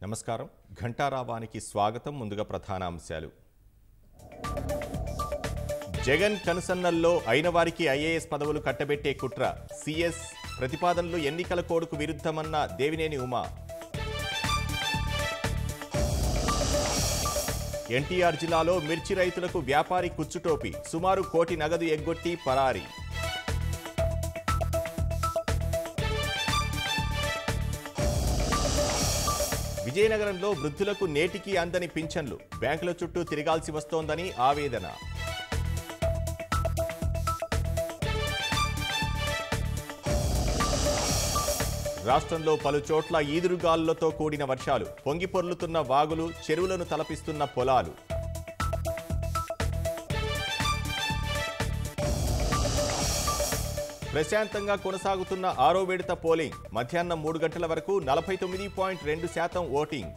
నమస్కారం ఘంటారావానికి స్వాగతం ముందుగా ప్రధాన అంశాలు జగన్ కనుసన్నల్లో అయిన వారికి ఐఏఎస్ పదవులు కట్టబెట్టే కుట్ర సిఎస్ ప్రతిపాదనలు ఎన్నికల కోడ్కు విరుద్ధమన్న దేవినేని ఉమా ఎన్టీఆర్ జిల్లాలో మిర్చి రైతులకు వ్యాపారి కుచ్చుటోపి సుమారు కోటి నగదు ఎగ్గొట్టి పరారి విజయనగరంలో వృద్ధులకు నేటికి అందని పింఛన్లు బ్యాంకుల చుట్టూ తిరగాల్సి వస్తోందని ఆవేదన రాష్ట్రంలో పలు చోట్ల ఈదురుగాలులతో కూడిన వర్షాలు పొంగిపొర్లుతున్న వాగులు చెరువులను తలపిస్తున్న పొలాలు ప్రశాంతంగా కొనసాగుతున్న 6వ విడత పోలింగ్ మధ్యాహ్నం 3 గంటల వరకు 49.2% ఓటింగ్